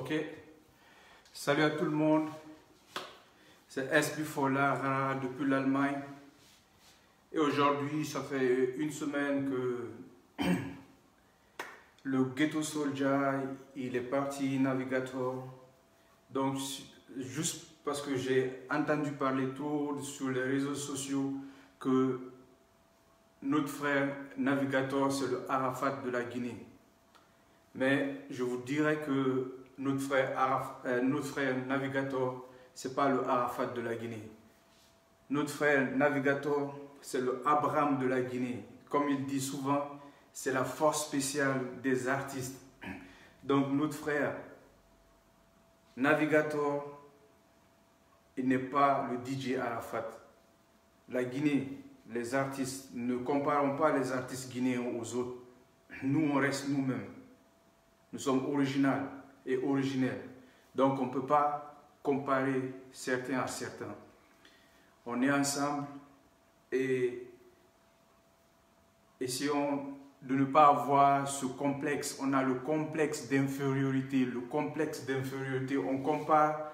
Ok. Salut à tout le monde. C'est SB for Lara depuis l'Allemagne. Et aujourd'hui, ça fait une semaine que le Ghetto Soldier, il est parti Navigator. Donc, juste parce que j'ai entendu parler trop sur les réseaux sociaux que notre frère Navigator, c'est le Arafat de la Guinée. Mais je vous dirais que notre frère Navigator, ce n'est pas le Arafat de la Guinée. Notre frère Navigator, c'est le Abraham de la Guinée. Comme il dit souvent, c'est la force spéciale des artistes. Donc notre frère Navigator, il n'est pas le DJ Arafat. La Guinée, les artistes, ne comparons pas les artistes guinéens aux autres. Nous, on reste nous-mêmes. Nous sommes originaux et originels. Donc, on ne peut pas comparer certains à certains. On est ensemble et essayons de ne pas avoir ce complexe. On a le complexe d'infériorité. Le complexe d'infériorité, on compare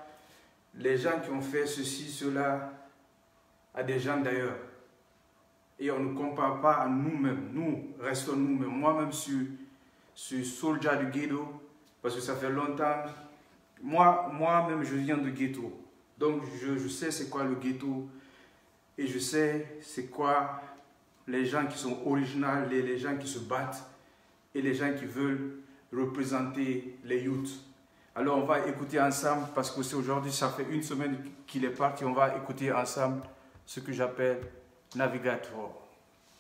les gens qui ont fait ceci, cela à des gens d'ailleurs. Et on ne compare pas à nous-mêmes. Nous, restons nous-mêmes. Moi-même, je suis soldier du ghetto, parce que ça fait longtemps. Moi-même, je viens du ghetto. Donc, je sais c'est quoi le ghetto. Et je sais c'est quoi les gens qui sont originaux, les gens qui se battent et les gens qui veulent représenter les youths. Alors, on va écouter ensemble, parce que c'est aujourd'hui, ça fait une semaine qu'il est parti. On va écouter ensemble ce que j'appelle Navigator.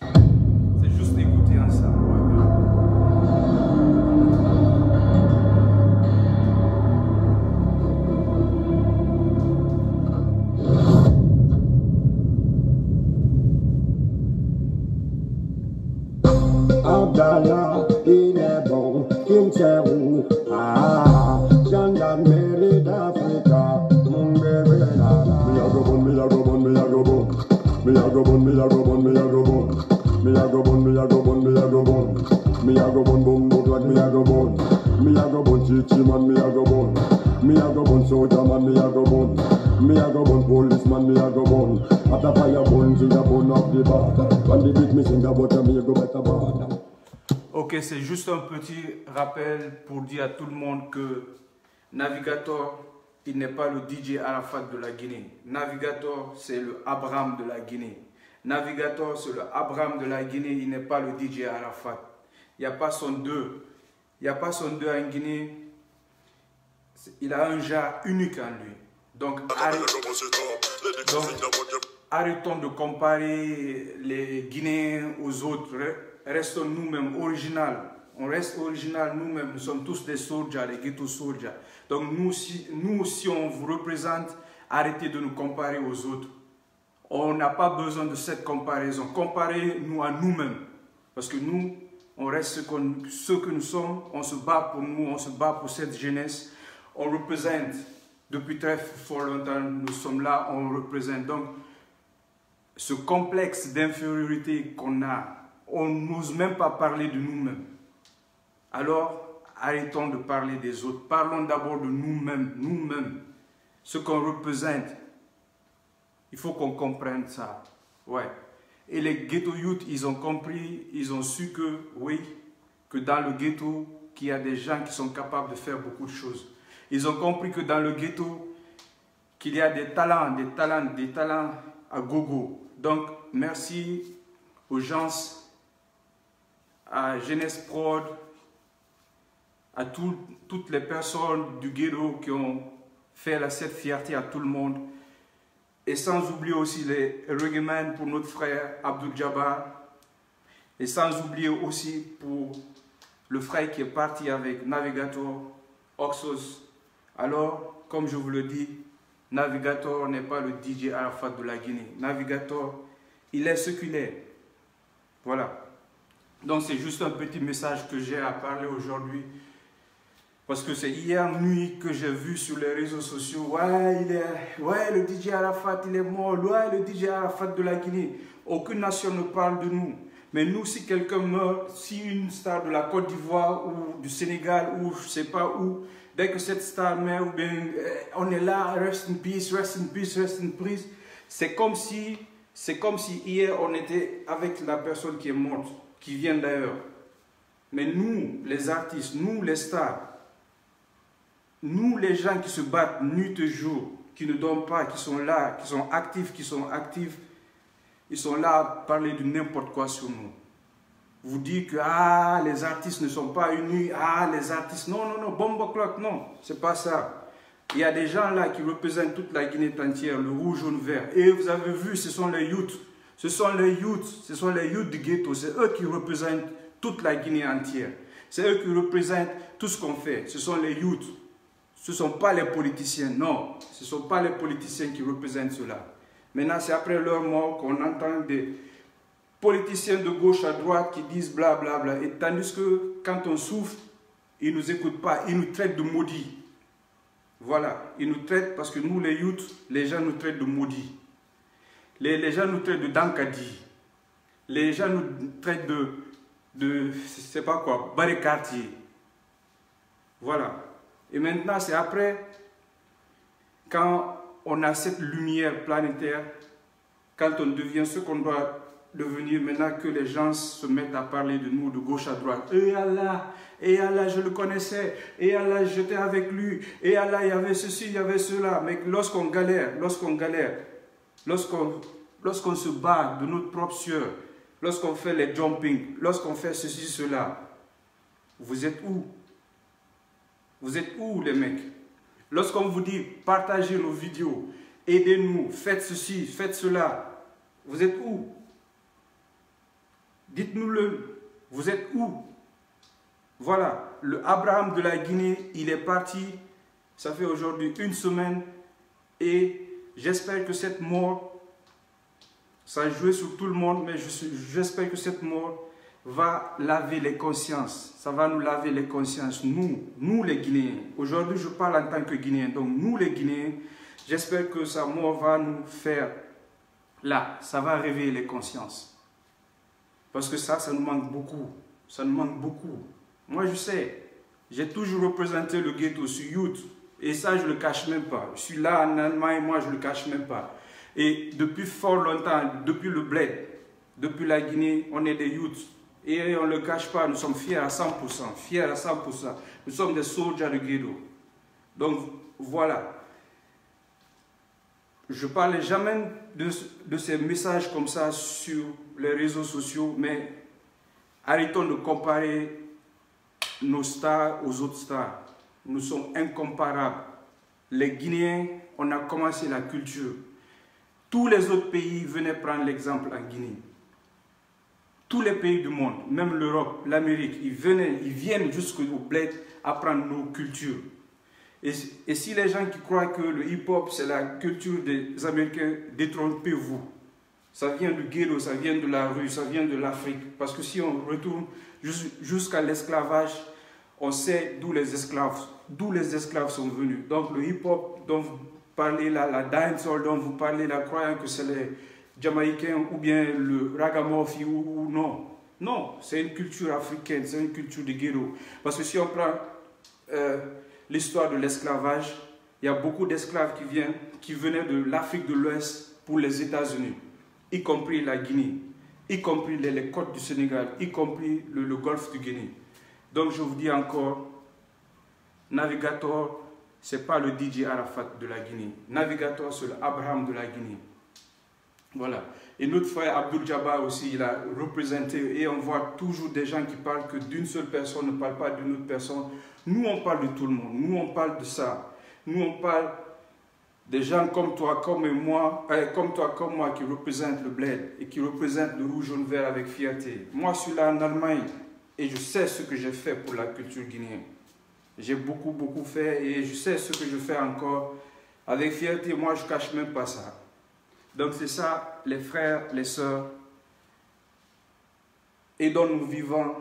C'est juste écouter ensemble. Abdallah, il est bon, King Serou, gendarmerie d'Africa, mon bébé là. Me a go bon, me a go bon, me a go bon. Me a go bon, me a go bon, me a go bon. Me a go bon, me a go bon, me a go bon. Me a go bon, boom, boom, like me a go bon. Me a go bon, chichi man, me a go bon. Me a go bon, soldier man, me a go bon. Me a go bon, policeman, me a go bon. After fire burn, sing a bone up the bar. When the beat me sing about me a go better bar. Ok, c'est juste un petit rappel pour dire à tout le monde que Navigator, il n'est pas le DJ Arafat de la Guinée. Navigator, c'est le Abraham de la Guinée. Navigator, c'est le Abraham de la Guinée, il n'est pas le DJ Arafat. Il n'y a pas son deux. Il n'y a pas son deux en Guinée. Il a un genre unique en lui. Donc, arrêtons de comparer les Guinéens aux autres. Restons nous-mêmes original. On reste original nous-mêmes. Nous sommes tous des soldiers, des ghetto soldiers. Donc nous, si on vous représente, arrêtez de nous comparer aux autres. On n'a pas besoin de cette comparaison. Comparez-nous à nous-mêmes. Parce que nous, on reste ce que nous sommes. On se bat pour nous, on se bat pour cette jeunesse. On représente depuis très fort longtemps. Nous sommes là, on représente. Donc, ce complexe d'infériorité qu'on a, on n'ose même pas parler de nous-mêmes. Alors, arrêtons de parler des autres. Parlons d'abord de nous-mêmes, ce qu'on représente. Il faut qu'on comprenne ça. Ouais. Et les ghetto youth, ils ont compris, ils ont su que, oui, que dans le ghetto, qu'il y a des gens qui sont capables de faire beaucoup de choses. Ils ont compris que dans le ghetto, qu'il y a des talents à gogo. Donc, merci aux gens, à Jeunesse Prod, à toutes les personnes du ghetto qui ont fait cette fierté à tout le monde. Et sans oublier aussi les reggaeman pour notre frère Abdul Jabbar. Et sans oublier aussi pour le frère qui est parti avec Navigator, Oxos. Alors, comme je vous le dis, Navigator n'est pas le DJ Arafat de la Guinée. Navigator, il est ce qu'il est. Voilà. Donc c'est juste un petit message que j'ai à parler aujourd'hui. Parce que c'est hier nuit que j'ai vu sur les réseaux sociaux, ouais, le DJ Arafat, il est mort, ouais, le DJ Arafat de la Guinée. Aucune nation ne parle de nous. Mais nous, si quelqu'un meurt, si une star de la Côte d'Ivoire ou du Sénégal ou je ne sais pas où dès que cette star meurt, ou bien on est là, rest in peace, rest in peace, rest in peace. C'est comme si hier on était avec la personne qui est morte, qui vient d'ailleurs. Mais nous, les artistes, nous les stars, nous les gens qui se battent nuit et jour, qui ne dorment pas, qui sont là, qui sont actifs, ils sont là à parler de n'importe quoi sur nous. Vous dites que les artistes ne sont pas unis, les artistes, non, bombo clock, non, c'est pas ça. Il y a des gens là qui représentent toute la Guinée entière, le rouge, jaune, vert. Et vous avez vu, ce sont les youths, ce sont les youths du ghetto, c'est eux qui représentent toute la Guinée entière. C'est eux qui représentent tout ce qu'on fait, ce sont les youths. Ce ne sont pas les politiciens, non, ce ne sont pas les politiciens qui représentent cela. Maintenant, c'est après leur mort qu'on entend des politiciens de gauche à droite qui disent blablabla. Et tandis que quand on souffre, ils ne nous écoutent pas, ils nous traitent de maudits. Voilà, ils nous traitent parce que nous, les youths, les gens nous traitent de maudits. Les gens nous traitent de dankadi. Les gens nous traitent de je sais pas quoi, barricadier. Voilà. Et maintenant, c'est après, quand on a cette lumière planétaire, quand on devient ce qu'on doit devenir, maintenant que les gens se mettent à parler de nous de gauche à droite. Et Allah, je le connaissais, et Allah, j'étais avec lui, et Allah, il y avait ceci, il y avait cela. Mais lorsqu'on galère, lorsqu'on se bat de notre propre sueur, lorsqu'on fait les jumping, lorsqu'on fait ceci, cela, vous êtes où? Vous êtes où les mecs? Lorsqu'on vous dit partagez nos vidéos, aidez-nous, faites ceci, faites cela, vous êtes où? Dites-nous-le, vous êtes où? Voilà, le Abraham de la Guinée, il est parti, ça fait aujourd'hui 1 semaine, et j'espère que cette mort, ça a joué sur tout le monde, mais j'espère que cette mort va laver les consciences. Ça va nous laver les consciences, nous les Guinéens. Aujourd'hui, je parle en tant que Guinéen. Donc, nous les Guinéens, j'espère que sa mort va nous faire, là, ça va réveiller les consciences. Parce que ça nous manque beaucoup. Ça nous manque beaucoup. Moi, je sais, j'ai toujours représenté le ghetto sur YouTube. Et ça, je ne le cache même pas. Je suis là en Allemagne, moi, je ne le cache même pas. Et depuis fort longtemps, depuis le bled, depuis la Guinée, on est des youths. Et on ne le cache pas, nous sommes fiers à 100%, fiers à 100%. Nous sommes des soldats de ghetto. Donc voilà. Je ne parle jamais de ces messages comme ça sur les réseaux sociaux, mais arrêtons de comparer nos stars aux autres stars. Nous sommes incomparables. Les Guinéens, on a commencé la culture. Tous les autres pays venaient prendre l'exemple en Guinée. Tous les pays du monde, même l'Europe, l'Amérique, ils viennent jusqu'au bled apprendre nos cultures. Et si les gens qui croient que le hip-hop c'est la culture des Américains, détrompez-vous. Ça vient du ghetto, ça vient de la rue, ça vient de l'Afrique. Parce que si on retourne jusqu'à l'esclavage, on sait d'où les esclaves sont venus. Donc le hip-hop dont vous parlez là, la dancehall dont vous parlez là, croyant que c'est les Jamaïcains ou bien le ragamuffin ou non. Non, c'est une culture africaine, c'est une culture de ghetto. Parce que si on prend l'histoire de l'esclavage, il y a beaucoup d'esclaves qui venaient de l'Afrique de l'Ouest pour les États-Unis, y compris la Guinée, y compris les côtes du Sénégal, y compris le golfe du Guinée. Donc je vous dis encore, Navigator, ce n'est pas le DJ Arafat de la Guinée. Navigator, c'est l'Abraham de la Guinée. Voilà. Et notre frère Abdul Jabbar aussi, il a représenté, et on voit toujours des gens qui parlent que d'une seule personne ne parle pas d'une autre personne. Nous, on parle de tout le monde. Nous, on parle de ça. Nous, on parle des gens comme toi, comme moi, qui représentent le bled et qui représentent le rouge, jaune, vert avec fierté. Moi, je suis là en Allemagne et je sais ce que j'ai fait pour la culture guinéenne. J'ai beaucoup fait et je sais ce que je fais encore avec fierté. Moi, je ne cache même pas ça. Donc c'est ça, les frères, les sœurs. Aidons-nous vivants,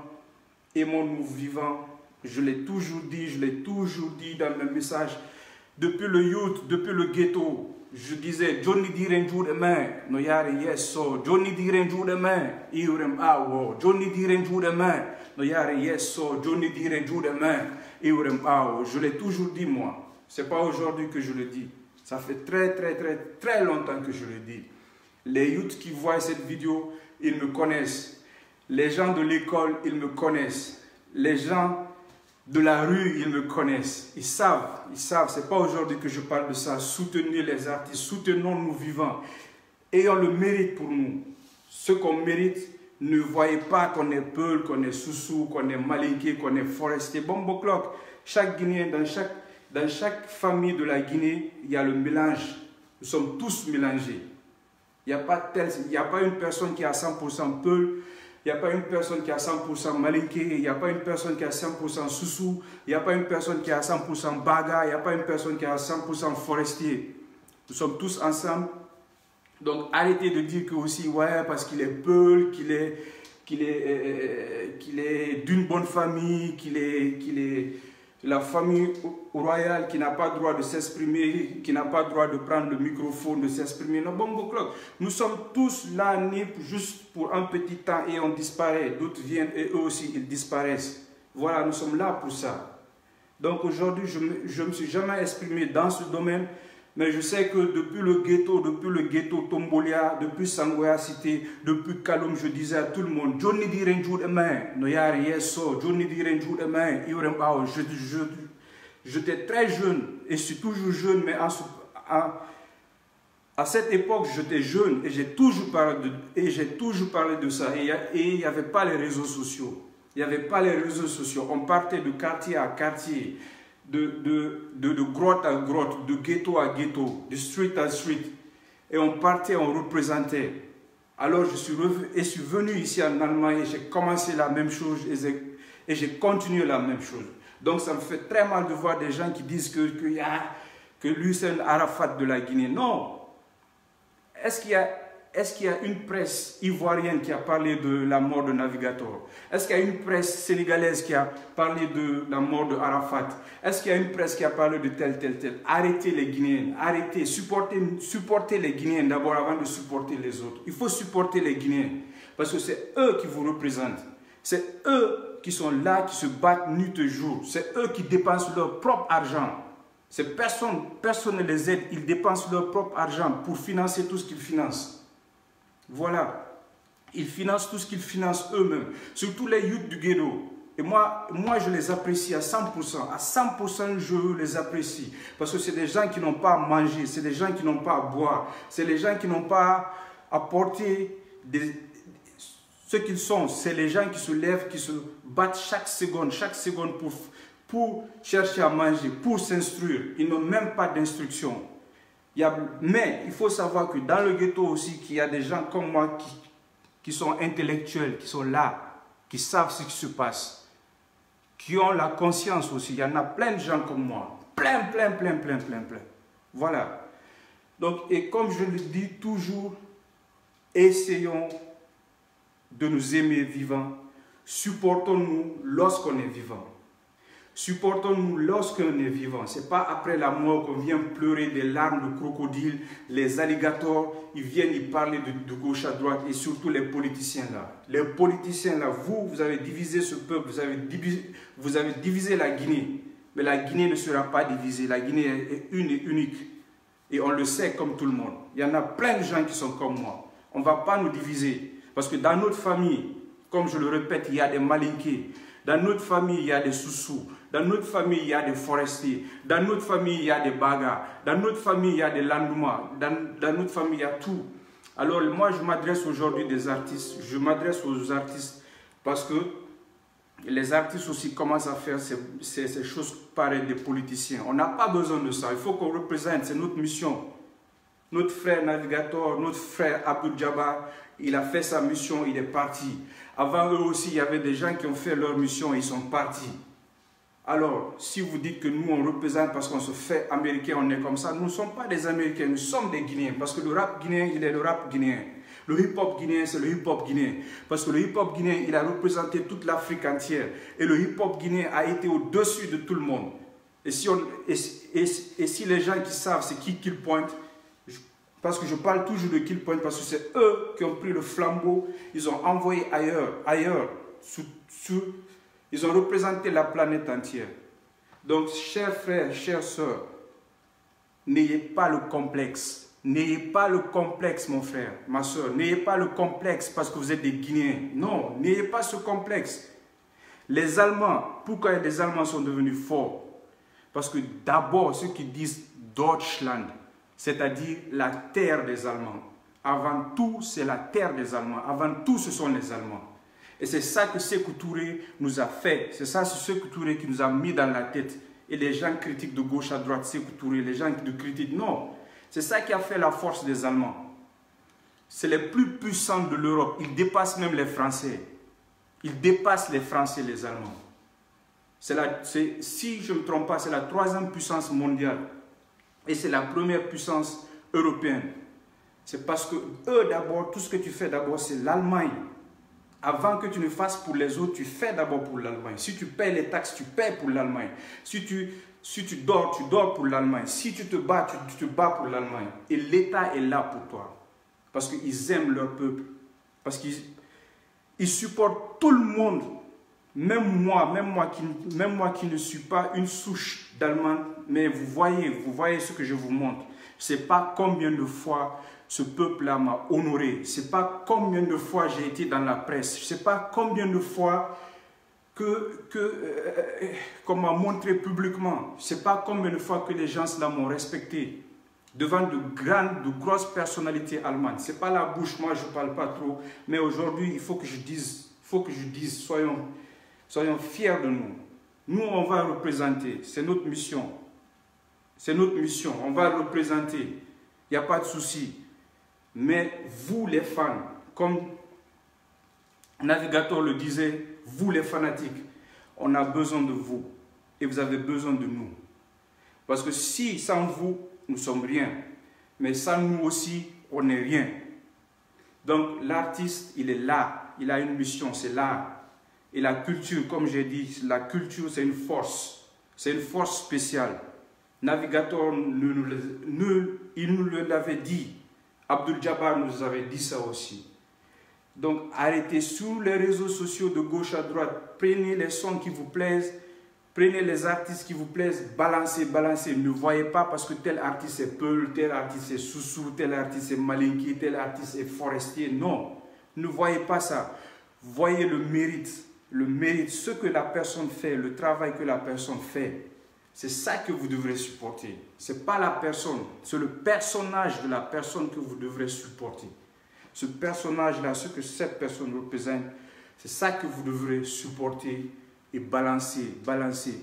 aimons-nous vivants. Je l'ai toujours dit dans mes messages. Depuis le youth, depuis le ghetto, je disais, Johnny dirait jour demain, no yare yeso, Johnny dirait jour demain, iurem awo, Johnny dirait jour demain, no yare yeso, Johnny dirait jour demain, iurem awo. Je l'ai toujours dit moi, c'est pas aujourd'hui que je le dis, ça fait très longtemps que je le dis. Les youths qui voient cette vidéo, ils me connaissent. Les gens de l'école, ils me connaissent. Les gens de la rue, ils me connaissent. Ils savent. C'est pas aujourd'hui que je parle de ça. Soutenez les artistes, soutenons nos vivants. Ayons le mérite pour nous. Ce qu'on mérite, ne voyez pas qu'on est Peul, qu'on est Soussou, qu'on est Malinké, qu'on est Forestier. Bombo Clock. Chaque Guinéen, dans chaque famille de la Guinée, il y a le mélange. Nous sommes tous mélangés. Il n'y a pas une personne qui est à 100% Peul. Il n'y a pas une personne qui est à 100% Malinké, il n'y a pas une personne qui est à 100% Soussou, il n'y a pas une personne qui est à 100% Baga, il n'y a pas une personne qui est à 100% Forestier. Nous sommes tous ensemble. Donc arrêtez de dire que aussi, ouais, parce qu'il est Peul, qu'il est d'une bonne famille, qu'il est la famille royale qui n'a pas droit de s'exprimer, qui n'a pas droit de prendre le microphone, de s'exprimer. Non, Bombo Clock. Nous sommes tous là, juste pour un petit temps et on disparaît. D'autres viennent et eux aussi, ils disparaissent. Voilà, nous sommes là pour ça. Donc aujourd'hui, je ne me suis jamais exprimé dans ce domaine, mais je sais que depuis le ghetto Tombolia, depuis Sangoya Cité, depuis Kaloum, je disais à tout le monde, Johnny dirait jour demain, no yare yeso, Johnny dirait jour demain, j'étais très jeune, et je suis toujours jeune, mais à cette époque, j'étais jeune, et j'ai toujours parlé de ça, et il n'y avait pas les réseaux sociaux. Il n'y avait pas les réseaux sociaux. On partait de quartier à quartier, de grotte à grotte, de ghetto à ghetto, de street à street. Et on partait, on représentait. Alors je suis venu ici en Allemagne et j'ai commencé la même chose et j'ai continué la même chose. Donc ça me fait très mal de voir des gens qui disent que lui c'est un Arafat de la Guinée. Non. Est-ce qu'il y a une presse ivoirienne qui a parlé de la mort de Navigator? Est-ce qu'il y a une presse sénégalaise qui a parlé de la mort de Arafat? Est-ce qu'il y a une presse qui a parlé de tel? Arrêtez les Guinéens, arrêtez, supportez les Guinéens d'abord avant de supporter les autres. Il faut supporter les Guinéens parce que c'est eux qui vous représentent. C'est eux qui sont là, qui se battent nuit et jour. C'est eux qui dépensent leur propre argent. Personne ne les aide, ils dépensent leur propre argent pour financer tout ce qu'ils financent. Voilà. Ils financent tout ce qu'ils financent eux-mêmes. Surtout les youths du ghetto. Et moi, je les apprécie à 100%. À 100%, je les apprécie. Parce que c'est des gens qui n'ont pas à manger. C'est des gens qui n'ont pas à boire. C'est les gens qui n'ont pas à porter ce qu'ils sont. C'est les gens qui se lèvent, qui se battent chaque seconde pour chercher à manger, pour s'instruire. Ils n'ont même pas d'instruction. Mais il faut savoir que dans le ghetto aussi, qu'il y a des gens comme moi qui sont intellectuels, qui sont là, qui savent ce qui se passe, qui ont la conscience aussi. Il y en a plein de gens comme moi. Plein. Voilà. Donc, et comme je le dis toujours, essayons de nous aimer vivants. Supportons-nous lorsqu'on est vivant. Supportons-nous lorsqu'on est vivant. Ce n'est pas après la mort qu'on vient pleurer des larmes de crocodile. Les alligators, ils viennent y parler de gauche à droite et surtout les politiciens là. Les politiciens là, vous avez divisé ce peuple, vous avez divisé la Guinée. Mais la Guinée ne sera pas divisée. La Guinée est une et unique. Et on le sait comme tout le monde. Il y en a plein de gens qui sont comme moi. On ne va pas nous diviser. Parce que dans notre famille, comme je le répète, il y a des Malinké. Dans notre famille, il y a des Soussou. Dans notre famille, il y a des Forestiers. Dans notre famille, il y a des Baga. Dans notre famille, il y a des Landouma. Dans notre famille, il y a tout. Alors, moi, je m'adresse aujourd'hui des artistes. Je m'adresse aux artistes parce que les artistes aussi commencent à faire ces choses pareilles des politiciens. On n'a pas besoin de ça. Il faut qu'on représente. C'est notre mission. Notre frère Navigator, notre frère Abdou Djabbar, il a fait sa mission, il est parti. Avant eux aussi, il y avait des gens qui ont fait leur mission et ils sont partis. Alors, si vous dites que nous, on représente parce qu'on se fait américain, on est comme ça, nous ne sommes pas des Américains, nous sommes des Guinéens. Parce que le rap guinéen, il est le rap guinéen. Le hip-hop guinéen, c'est le hip-hop guinéen. Parce que le hip-hop guinéen, il a représenté toute l'Afrique entière. Et le hip-hop guinéen a été au-dessus de tout le monde. Et si les gens qui savent c'est qui qu'ils pointent, Parce que je parle toujours de Kill Point, parce que c'est eux qui ont pris le flambeau, ils ont envoyé ailleurs, ils ont représenté la planète entière. Donc, chers frères, chères sœurs, n'ayez pas le complexe. N'ayez pas le complexe, mon frère, ma soeur. N'ayez pas le complexe parce que vous êtes des Guinéens. Non, n'ayez pas ce complexe. Les Allemands, pourquoi les Allemands sont devenus forts? Parce que d'abord, ceux qui disent Deutschland, c'est-à-dire la terre des Allemands. Avant tout, c'est la terre des Allemands. Avant tout, ce sont les Allemands. Et c'est ça que Sékou Touré nous a fait. C'est ça, c'est Sékou Touré qui nous a mis dans la tête. Et les gens critiquent de gauche à droite Sékou Touré, les gens qui nous critiquent. Non, c'est ça qui a fait la force des Allemands. C'est les plus puissants de l'Europe. Ils dépassent même les Français. Ils dépassent les Français, les Allemands. Si je ne me trompe pas, c'est la 3e puissance mondiale. Et c'est la première puissance européenne. C'est parce que eux, d'abord, tout ce que tu fais d'abord, c'est l'Allemagne. Avant que tu ne fasses pour les autres, tu fais d'abord pour l'Allemagne. Si tu payes les taxes, tu payes pour l'Allemagne. Si tu dors, tu dors pour l'Allemagne. Si tu te bats, tu te bats pour l'Allemagne. Et l'État est là pour toi. Parce qu'ils aiment leur peuple. Parce qu'ils supportent tout le monde. Même moi qui ne suis pas une souche d'Allemand, mais vous voyez ce que je vous montre. Je ne sais pas combien de fois ce peuple-là m'a honoré. Je ne sais pas combien de fois j'ai été dans la presse. Je ne sais pas combien de fois qu'on m'a montré publiquement. Je ne sais pas combien de fois que les gens là m'ont respecté devant de grosses personnalités allemandes. Ce n'est pas la bouche, moi je ne parle pas trop, mais aujourd'hui il faut que je dise, soyons fiers de nous. Nous, on va représenter, c'est notre mission. C'est notre mission, on va représenter, il n'y a pas de souci. Mais vous les fans, comme Navigator le disait, vous les fanatiques, on a besoin de vous et vous avez besoin de nous. Parce que si sans vous, nous sommes rien, mais sans nous aussi, on n'est rien. Donc l'artiste, il est là, il a une mission, c'est l'art. Et la culture, comme j'ai dit, la culture c'est une force spéciale. Navigator, il nous l'avait dit. Abdul Jabbar nous avait dit ça aussi. Donc arrêtez sur les réseaux sociaux de gauche à droite. Prenez les sons qui vous plaisent. Prenez les artistes qui vous plaisent. Balancez. Ne voyez pas parce que tel artiste est Peul, tel artiste est Soussou, tel artiste est Malinki, tel artiste est Forestier. Non, ne voyez pas ça. Voyez le mérite. Le mérite, ce que la personne fait, le travail que la personne fait. C'est ça que vous devrez supporter. Ce n'est pas la personne, c'est le personnage de la personne que vous devrez supporter. Ce personnage-là, ce que cette personne représente, c'est ça que vous devrez supporter et balancer.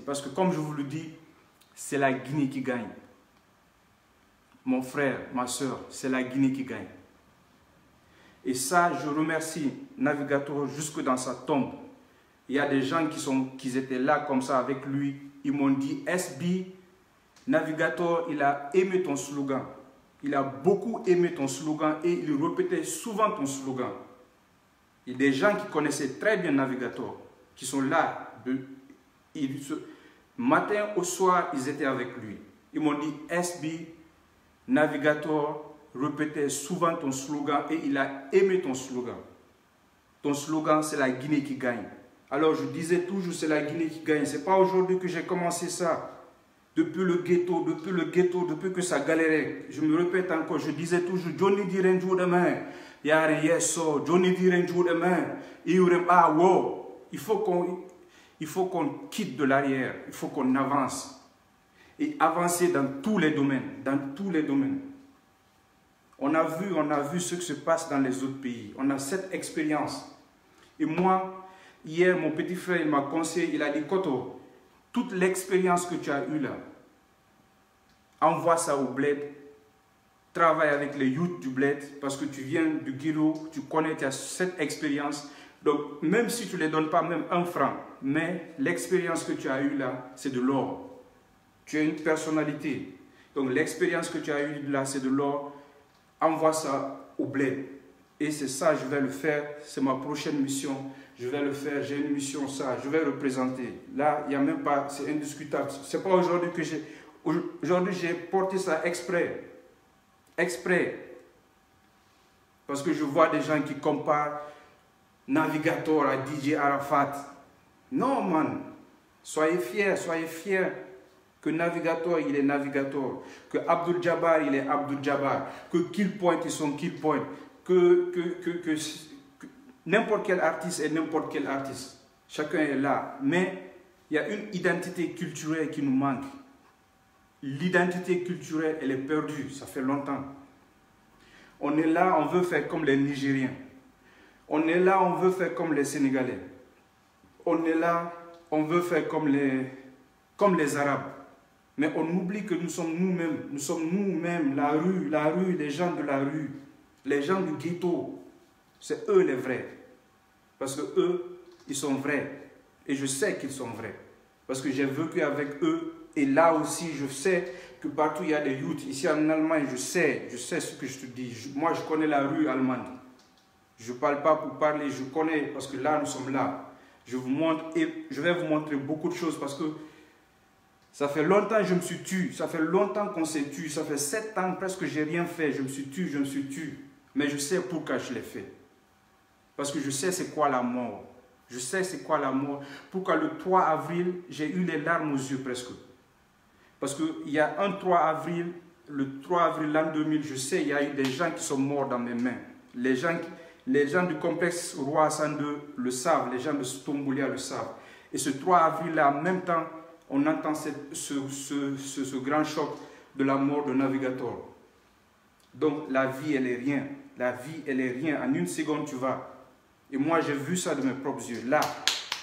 Parce que comme je vous le dis, c'est la Guinée qui gagne. Mon frère, ma soeur, c'est la Guinée qui gagne. Et ça, je remercie Navigator jusque dans sa tombe. Il y a des gens qui étaient là comme ça avec lui. Ils m'ont dit, SB, Navigator, il a aimé ton slogan. Il a beaucoup aimé ton slogan et il répétait souvent ton slogan. Il y a des gens qui connaissaient très bien Navigator, qui sont là. Matin au soir, ils étaient avec lui. Ils m'ont dit, SB, Navigator répétait souvent ton slogan et il a aimé ton slogan. Ton slogan, c'est la Guinée qui gagne. Alors je disais toujours, c'est la Guinée qui gagne. Ce n'est pas aujourd'hui que j'ai commencé ça. Depuis le ghetto, depuis que ça galérait. Je me répète encore, je disais toujours, Johnny dit un jour demain. Yare yeso, Johnny dit un jour demain. Il faut qu'on quitte de l'arrière. Il faut qu'on avance. Et avancer dans tous les domaines. Dans tous les domaines. On a vu ce qui se passe dans les autres pays. On a cette expérience. Et moi, hier, mon petit frère, il m'a conseillé, il a dit, Koto, toute l'expérience que tu as eue là, envoie ça au bled, travaille avec les youths du bled, parce que tu viens du Guiro, tu connais, tu as cette expérience. Donc, même si tu ne les donnes pas même un franc, mais l'expérience que tu as eue là, c'est de l'or. Tu as une personnalité. Donc, l'expérience que tu as eue là, c'est de l'or. Envoie ça au bled. Et c'est ça, je vais le faire. C'est ma prochaine mission. Je vais le faire. J'ai une mission, ça. Je vais représenter. Là, il n'y a même pas... C'est indiscutable. Ce n'est pas aujourd'hui que j'ai... Aujourd'hui, j'ai porté ça exprès. Exprès. Parce que je vois des gens qui comparent Navigator à DJ Arafat. Non, man. Soyez fiers que Navigator, il est Navigator. Que Abdul Jabbar, il est Abdul Jabbar. Que Kill Point, ils sont Kill Point. Que n'importe quel artiste est n'importe quel artiste. Chacun est là. Mais il y a une identité culturelle qui nous manque. L'identité culturelle, elle est perdue. Ça fait longtemps. On est là, on veut faire comme les Nigériens. On est là, on veut faire comme les Sénégalais. On est là, on veut faire comme les Arabes. Mais on oublie que nous sommes nous-mêmes. Nous sommes nous-mêmes, la rue, les gens de la rue, les gens du ghetto. C'est eux les vrais. Parce que eux, ils sont vrais. Et je sais qu'ils sont vrais. Parce que j'ai vécu avec eux. Et là aussi, je sais que partout il y a des youths. Ici en Allemagne, je sais ce que je te dis. Moi, je connais la rue allemande. Je ne parle pas pour parler, je connais parce que là, nous sommes là. Je vous montre et je vais vous montrer beaucoup de choses parce que ça fait longtemps que je me suis tué. Ça fait longtemps qu'on s'est tué. Ça fait 7 ans presque que je n'ai rien fait. Je me suis tué. Mais je sais pourquoi je l'ai fait. Parce que je sais c'est quoi la mort. Je sais c'est quoi la mort. Pourquoi le 3 avril, j'ai eu les larmes aux yeux presque. Parce qu'il y a un 3 avril, le 3 avril l'an 2000, je sais, il y a eu des gens qui sont morts dans mes mains. Les gens du complexe Roi Hassan II le savent, les gens de Stombolia le savent. Et ce 3 avril-là, en même temps, on entend ce grand choc de la mort de Navigator. Donc la vie, elle est rien. La vie, elle est rien. En une seconde, tu vas. Et moi, j'ai vu ça de mes propres yeux. Là,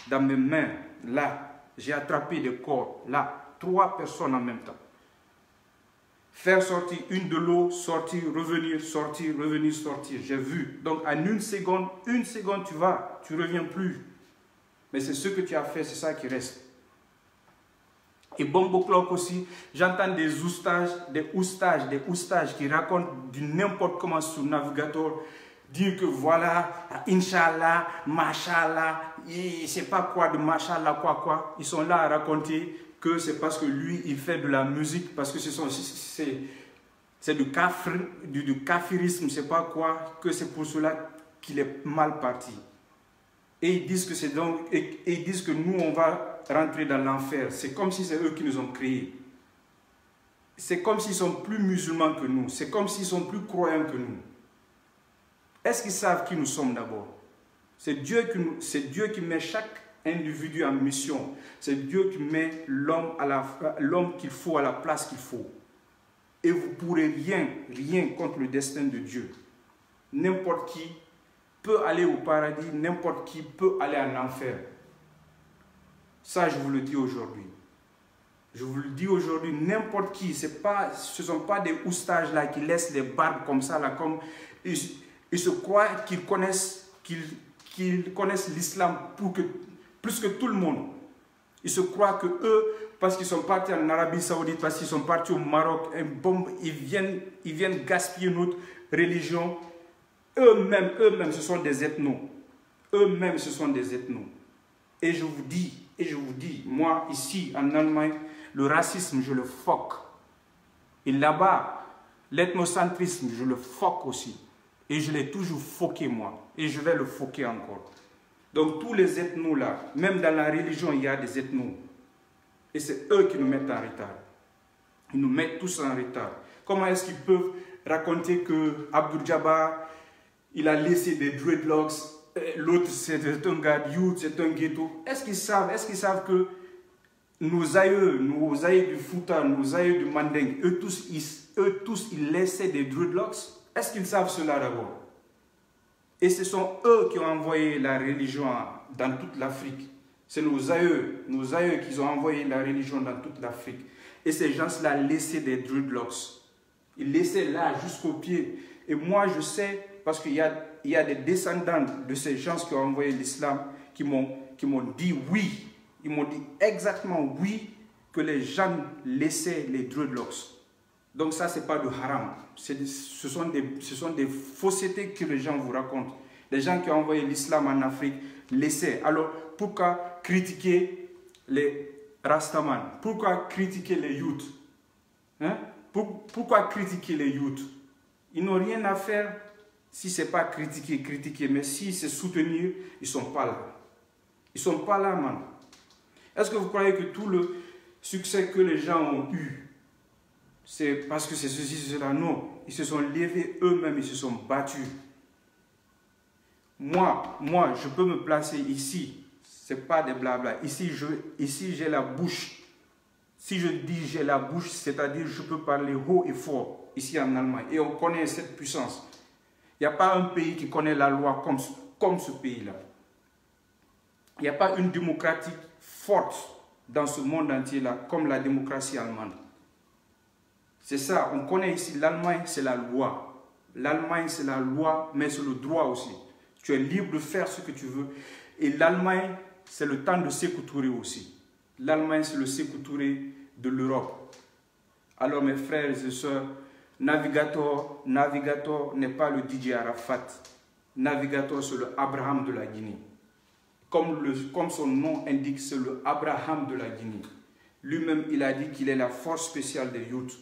dans mes mains, là, j'ai attrapé des corps. Là, 3 personnes en même temps. Faire sortir une de l'eau, sortir, revenir, sortir, revenir, sortir. J'ai vu. Donc, en une seconde, tu vas. Tu ne reviens plus. Mais c'est ce que tu as fait, c'est ça qui reste. Et Bongo Clock aussi, j'entends des oustages qui racontent du n'importe comment sur Navigator, dire que voilà, Inch'Allah, Mashallah, je sais pas quoi de Mashallah, quoi. Ils sont là à raconter que c'est parce que lui, il fait de la musique, parce que c'est du kafirisme, je sais pas quoi, que c'est pour cela qu'il est mal parti. Et ils disent que c'est donc, et ils disent que nous, on va rentrer dans l'enfer. C'est comme si c'est eux qui nous ont créés. C'est comme s'ils sont plus musulmans que nous. C'est comme s'ils sont plus croyants que nous. Est-ce qu'ils savent qui nous sommes d'abord? C'est Dieu qui met chaque individu en mission. C'est Dieu qui met l'homme qu'il faut à la place qu'il faut. Et vous ne pourrez rien contre le destin de Dieu. N'importe qui peut aller au paradis, n'importe qui peut aller en enfer. Ça, je vous le dis aujourd'hui. Je vous le dis aujourd'hui, n'importe qui, ce ne sont pas des oustages là qui laissent des barbes comme ça, là, comme ils se croient qu'ils connaissent l'islam plus que tout le monde. Ils se croient que eux, parce qu'ils sont partis en Arabie Saoudite, parce qu'ils sont partis au Maroc, ils viennent gaspiller notre religion. Eux-mêmes, ce sont des ethnos. Eux-mêmes, ce sont des ethnos. Et je vous dis, moi, ici, en Allemagne, le racisme, je le foque. Et là-bas, l'ethnocentrisme, je le foque aussi. Et je l'ai toujours foqué, moi. Et je vais le foquer encore. Donc, tous les ethnos, là, même dans la religion, il y a des ethnos. Et c'est eux qui nous mettent en retard. Ils nous mettent tous en retard. Comment est-ce qu'ils peuvent raconter que Abdul Jabbar, il a laissé des dreadlocks, l'autre c'est un gars de youth, c'est un ghetto. Est-ce qu'ils savent que nos aïeux du Fouta, nos aïeux du Manding, eux tous, ils laissaient des dreadlocks? Est-ce qu'ils savent cela d'abord? Et ce sont eux qui ont envoyé la religion dans toute l'Afrique. C'est nos aïeux qui ont envoyé la religion dans toute l'Afrique. Et ces gens-là laissaient des dreadlocks. Ils laissaient là jusqu'aux pieds. Et moi, je sais, parce qu'il y a des descendants de ces gens qui ont envoyé l'islam qui m'ont dit oui. Ils m'ont dit exactement oui que les gens laissaient les dreadlocks. Donc ça, ce n'est pas de haram. Ce sont des faussetés que les gens vous racontent. Les gens qui ont envoyé l'islam en Afrique laissaient. Alors, pourquoi critiquer les Rastaman? Pourquoi critiquer les youths? Pourquoi critiquer les youths? Ils n'ont rien à faire. Si ce n'est pas critiquer, critiquer, mais si c'est soutenir, ils ne sont pas là. Ils ne sont pas là, man. Est-ce que vous croyez que tout le succès que les gens ont eu, c'est parce que c'est ceci, cela? Non. Ils se sont levés eux-mêmes, ils se sont battus. Moi, je peux me placer ici. Ce n'est pas des blabla. Ici, j'ai la bouche. Si je dis j'ai la bouche, c'est-à-dire je peux parler haut et fort ici en Allemagne. Et on connaît cette puissance. Il n'y a pas un pays qui connaît la loi comme ce pays-là. Il n'y a pas une démocratie forte dans ce monde entier-là comme la démocratie allemande. C'est ça, on connaît ici, l'Allemagne c'est la loi. L'Allemagne c'est la loi, mais c'est le droit aussi. Tu es libre de faire ce que tu veux. Et l'Allemagne, c'est le temps de Sékou Touré aussi. L'Allemagne, c'est le Sékou Touré de l'Europe. Alors mes frères et sœurs, Navigator n'est pas le DJ Arafat. Navigator, c'est le Abraham de la Guinée. Comme son nom indique, c'est le Abraham de la Guinée. Lui-même, il a dit qu'il est la force spéciale des youths.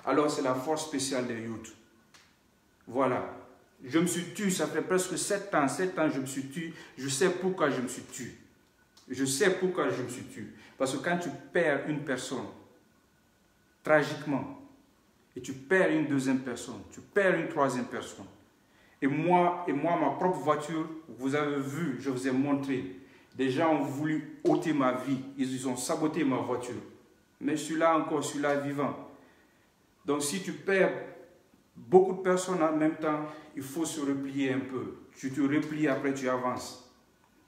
Alors c'est la force spéciale des youths. Voilà. Je me suis tué, ça fait presque 7 ans je me suis tué. Je sais pourquoi je me suis tué. Je sais pourquoi je me suis tué. Parce que quand tu perds une personne, tragiquement, et tu perds une deuxième personne, tu perds une troisième personne, et moi, ma propre voiture, vous avez vu, je vous ai montré, des gens ont voulu ôter ma vie, ils ont saboté ma voiture. Mais je suis là encore, je suis là vivant. Donc si tu perds beaucoup de personnes en même temps, il faut se replier un peu. Tu te replies, après tu avances.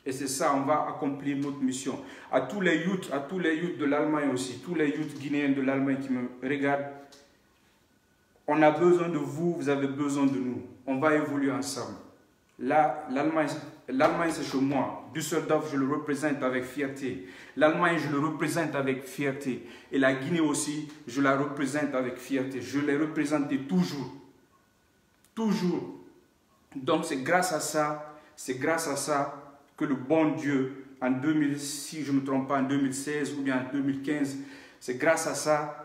Et c'est ça, on va accomplir notre mission. À tous les youths de l'Allemagne aussi, tous les youths guinéens de l'Allemagne qui me regardent, on a besoin de vous, vous avez besoin de nous. On va évoluer ensemble. Là, l'Allemagne c'est chez moi. Düsseldorf, je le représente avec fierté. L'Allemagne, je le représente avec fierté. Et la Guinée aussi, je la représente avec fierté. Je l'ai représentée toujours. Toujours. Donc c'est grâce à ça que le bon Dieu, en 2000, si je ne me trompe pas, en 2016 ou bien en 2015, c'est grâce à ça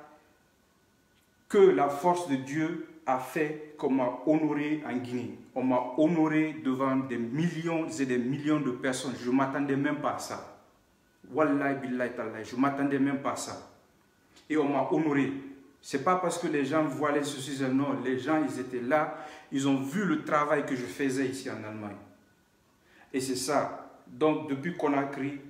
que la force de Dieu a fait qu'on m'a honoré en Guinée. On m'a honoré devant des millions et des millions de personnes. Je ne m'attendais même pas à ça. Wallahi billahi tallahi, je ne m'attendais même pas à ça. Et on m'a honoré. Ce n'est pas parce que les gens voilaient ceci, non. Les gens, ils étaient là. Ils ont vu le travail que je faisais ici en Allemagne. Et c'est ça. Donc, depuis Conakry,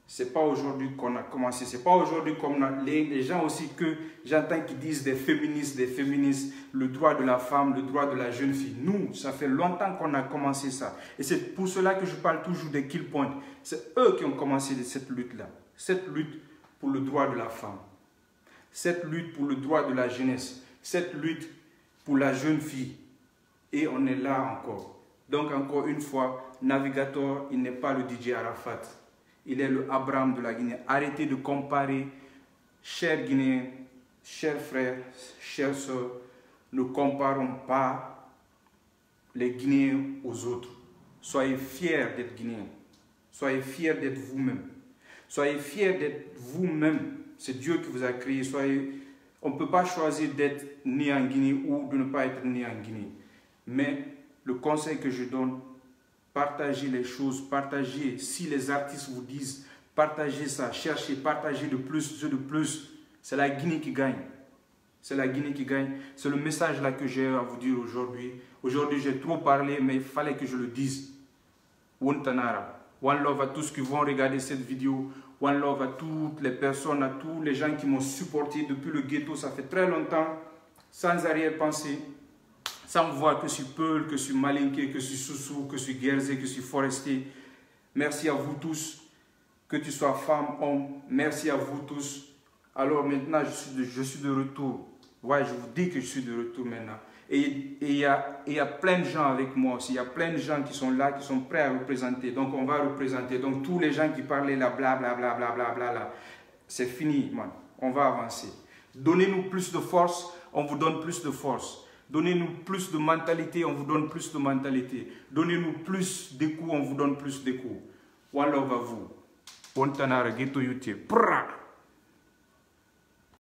ce n'est pas aujourd'hui qu'on a commencé. Ce n'est pas aujourd'hui qu'on a... Les gens aussi que j'entends qui disent des féministes, le droit de la femme, le droit de la jeune fille. Nous, ça fait longtemps qu'on a commencé ça. Et c'est pour cela que je parle toujours des kill points. C'est eux qui ont commencé cette lutte-là. Cette lutte pour le droit de la femme. Cette lutte pour le droit de la jeunesse. Cette lutte pour la jeune fille. Et on est là encore. Donc encore une fois, Navigator, il n'est pas le DJ Arafat. Il est le Abraham de la Guinée. Arrêtez de comparer, chers Guinéens, chers frères, chères sœurs, ne comparons pas les Guinéens aux autres. Soyez fiers d'être Guinéens. Soyez fiers d'être vous-même. Soyez fiers d'être vous-même. C'est Dieu qui vous a créé. On ne peut pas choisir d'être né en Guinée ou de ne pas être né en Guinée. Mais le conseil que je donne, partagez les choses, partagez. Si les artistes vous disent, partagez ça, cherchez, partagez de plus, de plus. C'est la Guinée qui gagne. C'est la Guinée qui gagne. C'est le message là que j'ai à vous dire aujourd'hui. Aujourd'hui, j'ai trop parlé, mais il fallait que je le dise. One Tanara. One love à tous qui vont regarder cette vidéo. One love à toutes les personnes, à tous les gens qui m'ont supporté depuis le ghetto. Ça fait très longtemps, sans arrière-pensée. Sans voir que je suis Peul, que je suis Malinké, que je suis Soussou, que je suis Guerzé, que je suis Forestier. Merci à vous tous, que tu sois femme, homme. Merci à vous tous. Alors maintenant, je suis de retour. Ouais, je vous dis que je suis de retour maintenant. Et il y a plein de gens avec moi aussi. Il y a plein de gens qui sont là, qui sont prêts à représenter. Donc on va représenter. Donc tous les gens qui parlaient là, blablabla, là, c'est fini, man. On va avancer. Donnez-nous plus de force, on vous donne plus de force. Donnez-nous plus de mentalité, on vous donne plus de mentalité. Donnez-nous plus de coups, on vous donne plus de coups. One love à vous. Bon tanara, ghetto YouTube.